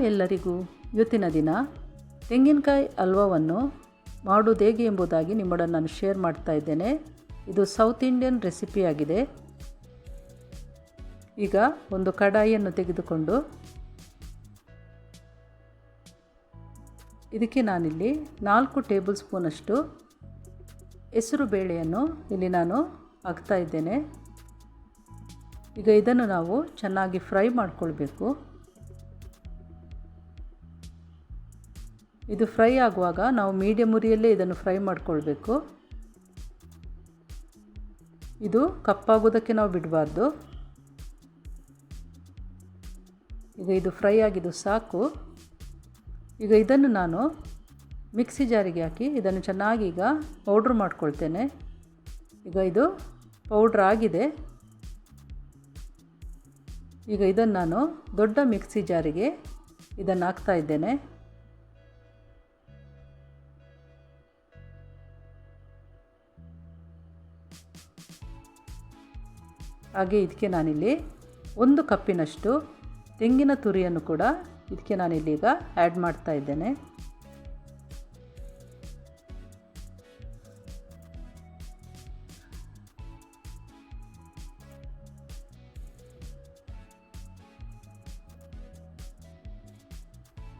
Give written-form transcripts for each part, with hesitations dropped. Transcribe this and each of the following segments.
ಎಲ್ಲರಿಗೂ ಇವತ್ತಿನ ದಿನ ತೆಂಗಿನಕಾಯಿ ಹಲ್ವವನ್ನು ಮಾಡುವುದು ಹೇಗೆ ಎಂಬುದಾಗಿ ನಿಮ್ಮೊಡನೆ ನಾನು ಶೇರ್ ಮಾಡ್ತಾ ಇದ್ದೇನೆ. ಇದು ಸೌತ್ ಇಂಡಿಯನ್ ರೆಸಿಪಿಯಾಗಿದೆ. ಈಗ ಒಂದು ಕಡಾಯಿಯನ್ನು ತೆಗೆದುಕೊಂಡು ಇದಕ್ಕೆ ನಾನಿಲ್ಲಿ 4 ಟೇಬಲ್ ಸ್ಪೂನಷ್ಟು ಹೆಸರು ಬೇಳೆಯನ್ನು ಇಲ್ಲಿ ನಾನು ಹಾಕ್ತಾ ಇದ್ದೇನೆ. ಈಗ ಇದನ್ನು ನಾವು ಚೆನ್ನಾಗಿ ಫ್ರೈ ಮಾಡಿಕೊಳ್ಬೇಕು. ಇದು ಫ್ರೈ ಆಗುವಾಗ ನಾವು ಮೀಡಿಯಮ್ ಉರಿಯಲ್ಲೇ ಇದನ್ನು ಫ್ರೈ ಮಾಡಿಕೊಳ್ಬೇಕು. ಇದು ಕಪ್ಪಾಗೋದಕ್ಕೆ ನಾವು ಬಿಡಬಾರ್ದು. ಈಗ ಇದು ಫ್ರೈ ಆಗಿದ್ದು ಸಾಕು. ಈಗ ಇದನ್ನು ನಾನು ಮಿಕ್ಸಿ ಜಾರಿಗೆ ಹಾಕಿ ಇದನ್ನು ಚೆನ್ನಾಗಿ ಈಗ ಪೌಡ್ರ್ ಮಾಡ್ಕೊಳ್ತೇನೆ. ಈಗ ಇದು ಪೌಡ್ರ್ ಆಗಿದೆ. ಈಗ ಇದನ್ನು ನಾನು ದೊಡ್ಡ ಮಿಕ್ಸಿ ಜಾರಿಗೆ ಇದನ್ನು ಹಾಕ್ತಾ ಇದ್ದೇನೆ. ಹಾಗೆ ಇದಕ್ಕೆ ನಾನಿಲ್ಲಿ 1 ಕಪ್ಪಿನಷ್ಟು ತೆಂಗಿನ ತುರಿಯನ್ನು ಕೂಡ ಇದಕ್ಕೆ ನಾನಿಲ್ಲೀಗ ಆ್ಯಡ್ ಮಾಡ್ತಾ ಇದ್ದೇನೆ.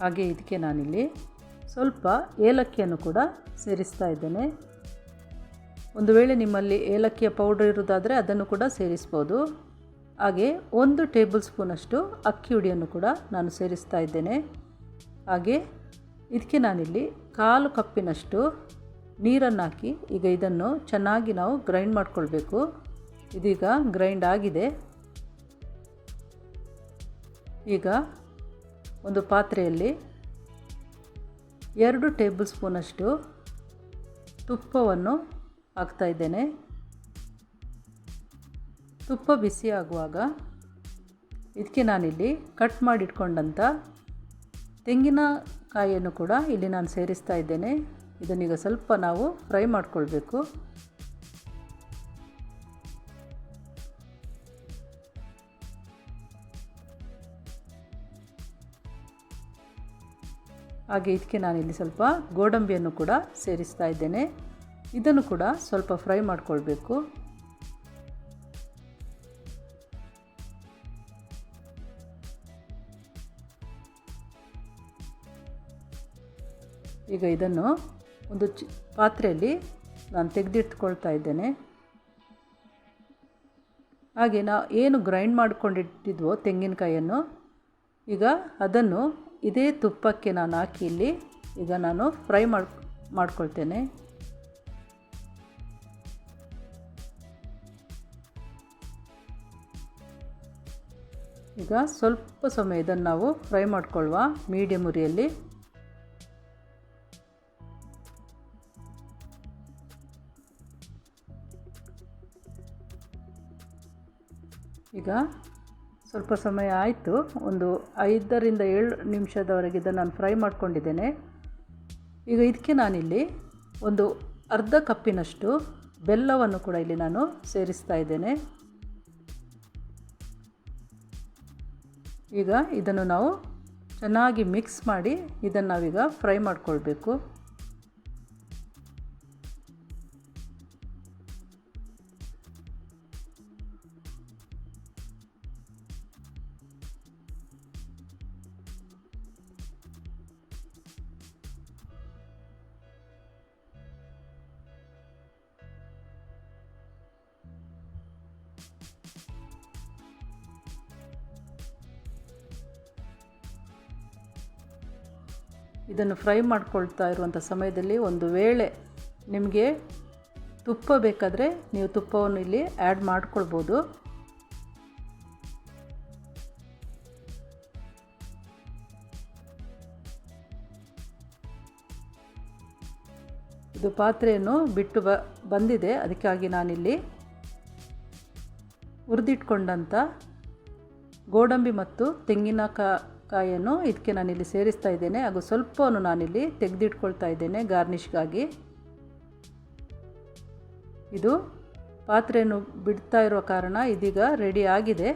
ಹಾಗೆ ಇದಕ್ಕೆ ನಾನಿಲ್ಲಿ ಸ್ವಲ್ಪ ಏಲಕ್ಕಿಯನ್ನು ಕೂಡ ಸೇರಿಸ್ತಾ ಇದ್ದೇನೆ. ಒಂದು ವೇಳೆ ನಿಮ್ಮಲ್ಲಿ ಏಲಕ್ಕಿಯ ಪೌಡರ್ ಇರೋದಾದರೆ ಅದನ್ನು ಕೂಡ ಸೇರಿಸ್ಬೋದು. ಹಾಗೆ 1 ಟೇಬಲ್ ಸ್ಪೂನಷ್ಟು ಅಕ್ಕಿ ಹುಡಿಯನ್ನು ಕೂಡ ನಾನು ಸೇರಿಸ್ತಾ ಇದ್ದೇನೆ. ಹಾಗೆ ಇದಕ್ಕೆ ನಾನಿಲ್ಲಿ 1/4 ಕಪ್ಪಿನಷ್ಟು ನೀರನ್ನು ಹಾಕಿ ಈಗ ಇದನ್ನು ಚೆನ್ನಾಗಿ ನಾವು ಗ್ರೈಂಡ್ ಮಾಡಿಕೊಳ್ಬೇಕು. ಇದೀಗ ಗ್ರೈಂಡ್ ಆಗಿದೆ. ಈಗ ಒಂದು ಪಾತ್ರೆಯಲ್ಲಿ 2 ಟೇಬಲ್ ಸ್ಪೂನಷ್ಟು ತುಪ್ಪವನ್ನು ಹಾಕ್ತಾ ಇದ್ದೇನೆ. ತುಪ್ಪ ಬಿಸಿ ಆಗುವಾಗ ಇದಕ್ಕೆ ನಾನಿಲ್ಲಿ ಕಟ್ ಮಾಡಿಟ್ಕೊಂಡಂಥ ತೆಂಗಿನಕಾಯಿಯನ್ನು ಕೂಡ ಇಲ್ಲಿ ನಾನು ಸೇರಿಸ್ತಾ ಇದ್ದೇನೆ. ಇದನ್ನೀಗ ಸ್ವಲ್ಪ ನಾವು ಫ್ರೈ ಮಾಡಿಕೊಳ್ಬೇಕು. ಹಾಗೆ ಇದಕ್ಕೆ ನಾನಿಲ್ಲಿ ಸ್ವಲ್ಪ ಗೋಡಂಬಿಯನ್ನು ಕೂಡ ಸೇರಿಸ್ತಾ ಇದ್ದೇನೆ. ಇದನ್ನು ಕೂಡ ಸ್ವಲ್ಪ ಫ್ರೈ ಮಾಡಿಕೊಳ್ಬೇಕು. ಈಗ ಇದನ್ನು ಒಂದು ಪಾತ್ರೆಯಲ್ಲಿ ನಾನು ತೆಗೆದಿಟ್ಕೊಳ್ತಾ ಇದ್ದೇನೆ. ಹಾಗೆ ಏನು ಗ್ರೈಂಡ್ ಮಾಡ್ಕೊಂಡಿಟ್ಟಿದ್ವೋ ತೆಂಗಿನಕಾಯಿಯನ್ನು ಈಗ ಅದನ್ನು ಇದೇ ತುಪ್ಪಕ್ಕೆ ನಾನು ಹಾಕಿ ಇಲ್ಲಿ ಈಗ ನಾನು ಫ್ರೈ ಮಾಡ್ಕೊಳ್ತೇನೆ. ಈಗ ಸ್ವಲ್ಪ ಸಮಯ ಇದನ್ನು ನಾವು ಫ್ರೈ ಮಾಡ್ಕೊಳ್ಳುವ ಮೀಡಿಯಮ್ ಉರಿಯಲ್ಲಿ. ಈಗ ಸ್ವಲ್ಪ ಸಮಯ ಆಯಿತು. ಒಂದು 5 ರಿಂದ 7 ನಿಮಿಷದವರೆಗೆ ಇದನ್ನು ನಾನು ಫ್ರೈ ಮಾಡ್ಕೊಂಡಿದ್ದೇನೆ. ಈಗ ಇದಕ್ಕೆ ನಾನಿಲ್ಲಿ ಒಂದು ಅರ್ಧ ಕಪ್ಪಿನಷ್ಟು ಬೆಲ್ಲವನ್ನು ಕೂಡ ಇಲ್ಲಿ ನಾನು ಸೇರಿಸ್ತಾ ಇದ್ದೇನೆ. ಈಗ ಇದನ್ನು ನಾವು ಚೆನ್ನಾಗಿ ಮಿಕ್ಸ್ ಮಾಡಿ ಇದನ್ನು ನಾವೀಗ ಫ್ರೈ ಮಾಡಿಕೊಳ್ಬೇಕು. ಇದನ್ನು ಫ್ರೈ ಮಾಡ್ಕೊಳ್ತಾ ಇರುವಂಥ ಸಮಯದಲ್ಲಿ ಒಂದು ವೇಳೆ ನಿಮಗೆ ತುಪ್ಪ ಬೇಕಾದರೆ ನೀವು ತುಪ್ಪವನ್ನು ಇಲ್ಲಿ ಆ್ಯಡ್ ಮಾಡ್ಕೊಳ್ಬೋದು. ಇದು ಪಾತ್ರೆಯನ್ನು ಬಿಟ್ಟು ಬಂದಿದೆ. ಅದಕ್ಕಾಗಿ ನಾನಿಲ್ಲಿ ಹುರಿದಿಟ್ಕೊಂಡಂಥ ಗೋಡಂಬಿ ಮತ್ತು ತೆಂಗಿನಕಾಯಿಯನ್ನು ಇದಕ್ಕೆ ನಾನಿಲ್ಲಿ ಸೇರಿಸ್ತಾ ಇದ್ದೇನೆ. ಹಾಗೂ ಸ್ವಲ್ಪವನ್ನು ನಾನಿಲ್ಲಿ ತೆಗೆದಿಟ್ಕೊಳ್ತಾ ಇದ್ದೇನೆ ಗಾರ್ನಿಷ್ಗಾಗಿ. ಇದು ಪಾತ್ರೆಯನ್ನು ಬಿಡ್ತಾ ಇರೋ ಕಾರಣ ಇದೀಗ ರೆಡಿ ಆಗಿದೆ.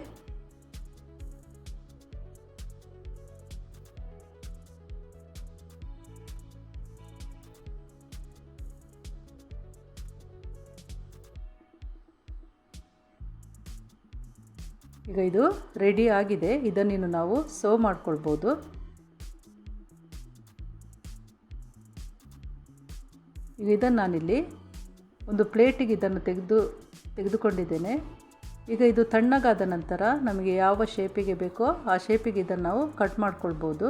ಈಗ ಇದು ರೆಡಿ ಆಗಿದೆ. ಇದನ್ನು ನಾವು ಸರ್ವ್ ಮಾಡ್ಕೊಳ್ಬೋದು. ಈಗ ಇದನ್ನು ನಾನಿಲ್ಲಿ ಒಂದು ಪ್ಲೇಟಿಗೆ ಇದನ್ನು ತೆಗೆದುಕೊಂಡಿದ್ದೇನೆ. ಈಗ ಇದು ತಣ್ಣಗಾದ ನಂತರ ನಮಗೆ ಯಾವ ಶೇಪಿಗೆ ಬೇಕೋ ಆ ಶೇಪಿಗೆ ಇದನ್ನು ನಾವು ಕಟ್ ಮಾಡ್ಕೊಳ್ಬೋದು.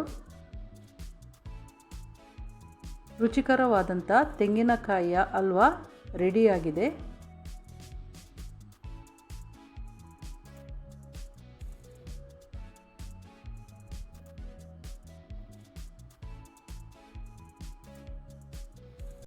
ರುಚಿಕರವಾದಂಥ ತೆಂಗಿನಕಾಯಿಯ ಹಲ್ವಾ ರೆಡಿಯಾಗಿದೆ.